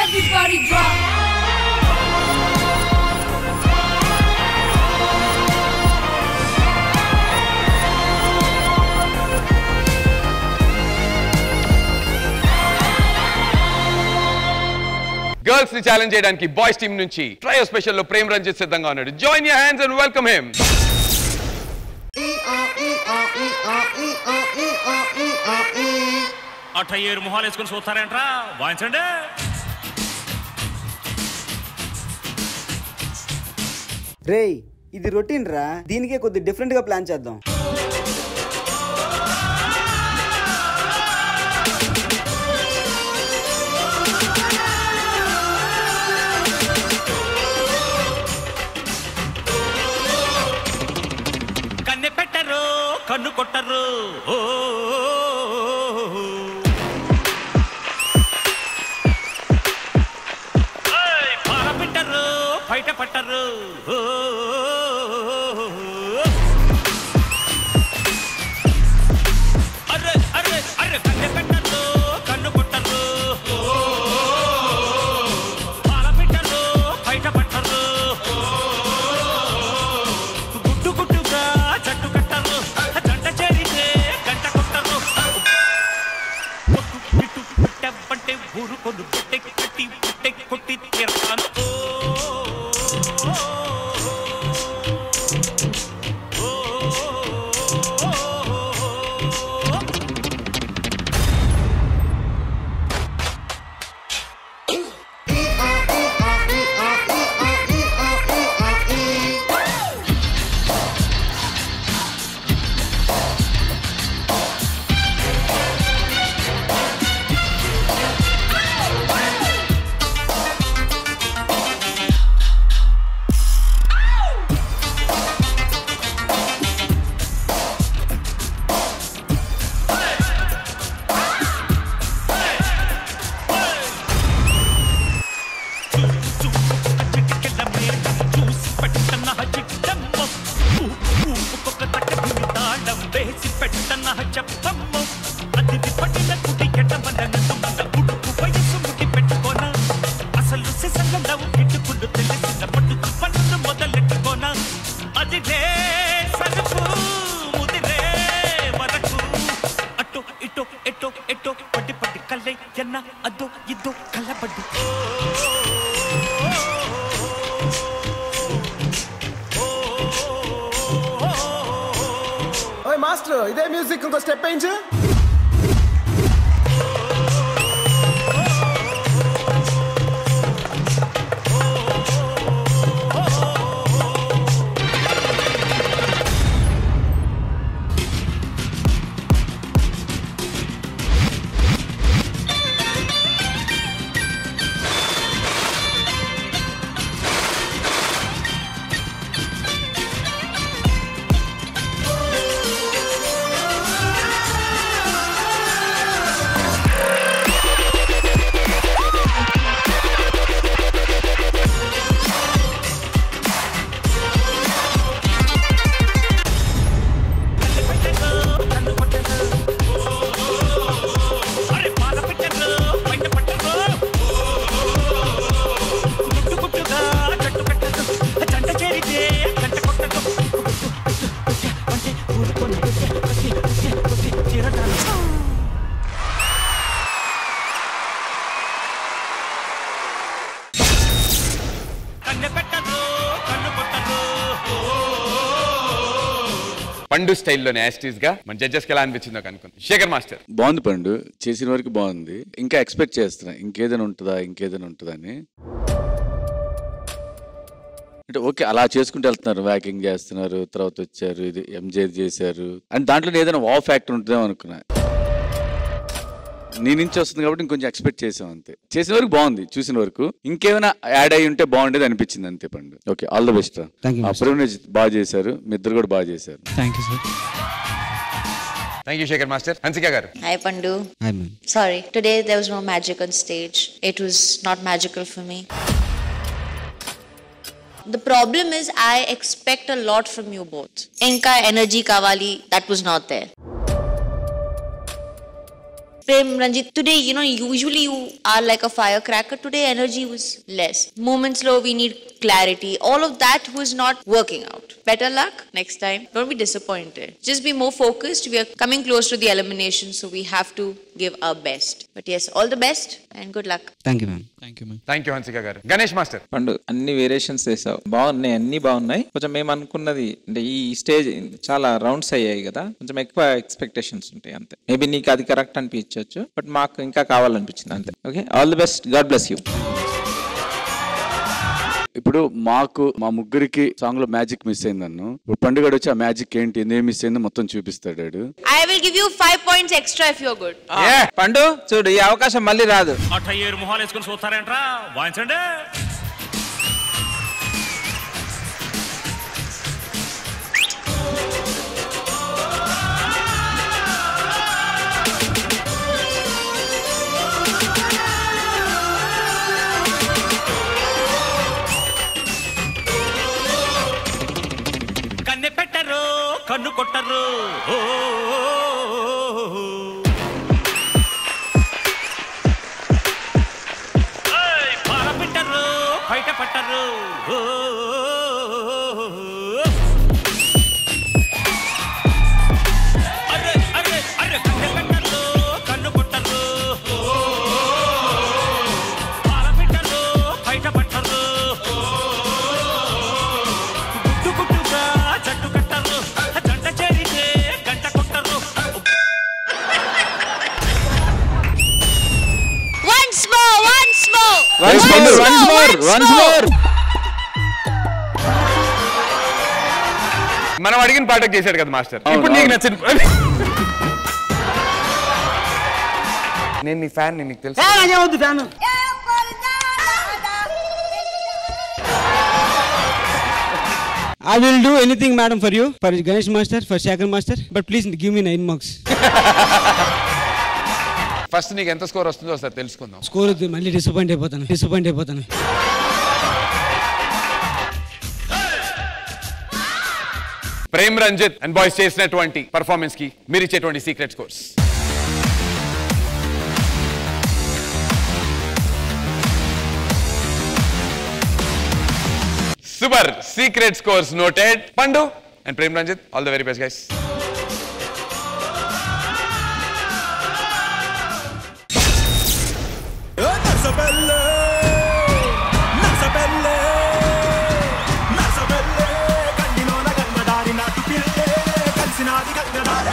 Everybody drop. Girls ని challenge చేయడానికి boys team నుంచి ట్రయో స్పెషల్ లో ప్రేమ్ రంజిత్ సిద్ధంగా ఉన్నాడు. Join your hands and welcome him. అట్టయ్యేరు మొహాలు వేసుకుని చూస్తారేంట్రా, వాయించండి. రేయ్ ఇది రొటీన్ రా, దీనికే కొద్ది డిఫరెంట్ గా ప్లాన్ చేద్దాం. కన్నె పెట్టరు కన్ను కొట్టరు, పాల పెట్టరు బయట పట్టరు, అరే అరే అరే కన్నె పెట్టరు కన్ను కొట్టరు, పాల పెట్టరు బయట పట్టరు, గుట్టు గుట్టుగా జట్టు కట్టరు, జంట చేరితే గంట కొట్టరు, ఇటు పెట్టబంటే ఊరు కొను పెట్టె కట్టి పుట్టె కొట్టి తీరతాను. మాస్టర్ ఇదే మ్యూజిక్ ఇంకో స్టెప్ వేయించు. పండు స్టైల్లోనే యాస్టీస్ గా మన జడ్జెస్ కి ఎలా అనిపించిందో కనుక్కుంది. శేఖర్ మాస్టర్. బాగుంది పండు, చేసిన వరకు బాగుంది. ఇంకా ఎక్స్పెక్ట్ చేస్తున్నా ఇంకేదైనా ఉంటుందా అని. అంటే ఓకే అలా చేసుకుంటూ వెళ్తున్నారు, వ్యాకింగ్ చేస్తున్నారు, తర్వాత వచ్చారు ఇది ఎంజే చేశారు అండ్ దాంట్లో ఏదైనా వావ్ ఫ్యాక్టర్ ఉంటుందేమో అనుకున్నా. నీ నుంచి వస్తుంది కాబట్టి ఇంకొంచెం ఎక్స్పెక్ట్ చేసాం అంతే. చేసిన వరకు బాగుంది, చూసిన వరకు ఇంకేమైనా యాడ్ అయ్యి ఉంటే బాగుండేది అనిపించింది అంతే పండు. Okay, all the best. Privilege బాగా చేశారు, మీ ఇద్దరు కూడా బాగా చేశారు. Thank you sir. Thank you, Shekhar Master. Hansika garu. Hi, Pandu. Hi, ma'am. Sorry, today there was no magic on stage. It was not magical for me. The problem is I expect a lot from you both. Inka energy kavali, that was not there. Prem Ranjit, today, usually you are like a firecracker. Today, energy was less. Moments low, we need clarity. All of that was not working out. Better luck next time. Don't be disappointed. Just be more focused. We are coming close to the elimination, so we have to give our best. But yes, all the best and good luck. Thank you ma'am. Thank you Hansika గారు. Ganesh master. పండు అన్ని variations చేసావు, బాగున్నాయి, అన్ని బాగున్నాయి. కొంచెం మేము అనుకున్నది అంటే ఈ స్టేజ్ చాలా రౌండ్స్ అయ్యాయి కదా, కొంచెం ఎక్కువ ఎక్స్పెక్టేషన్స్ ఉంటాయి అంతే. మేబీ నీకు అది కరెక్ట్ అనిపించవచ్చు, బట్ మాకు ఇంకా కావాలనిపించింది అంతే. Okay, all the best, God bless you. ఇప్పుడు మాకు మా ముగ్గురికి సాంగ్ లో మ్యాజిక్ మిస్ అయిందన్ను. ఇప్పుడు పండుగ వచ్చి ఆ మ్యాజిక్ ఏంటి, ఏం మిస్ అయిందో మొత్తం చూపిస్తాడు. I will give you 5 points extra if you're good. పండు చూడు, ఈ అవకాశం మళ్ళీ రాదు. 7 మొహాలు వేసుకుని చూస్తారేంట్రా, వాయించండి. కన్నె పెట్టరు, కన్ను కొట్టరు, పాల పెట్టరు, బయట పట్టరు. అరే అరే అరే, కన్నె పెట్టరు, కన్ను కొట్టరు, పాల పెట్టరు, బయట పట్టరు. గుట్టుగా జట్టు కట్టరు, జంట చేరితే గంట కొట్టరు. Once more. మనం అడిగిన పాటకు చేశాడు కదా మాస్టర్. ఇప్పుడు నీకు నచ్చిన నేను నీ ఫ్యాన్, నీకు తెలుసు. Fan I will do anything, madam, for you, for Ganesh master, for Shankar master, but please give me 9 marks. First నీకు ఎంత స్కోర్ వస్తుందో ఒకసారి తెలుసుకుందాం. స్కోర్ మళ్ళీ డిసప్పాయింట్ అయిపోతాను. ప్రేమ్ రంజిత్ అండ్ బాయ్స్ చేసినటువంటి పర్ఫార్మెన్స్ కి మీరు ఇచ్చేటువంటి secret scores. Super, secret scores noted. Pandu and Prem Ranjith, all the very best guys. కండిలోన గంగదారి నాటు పిల్లే కలిసినాది గంగదారి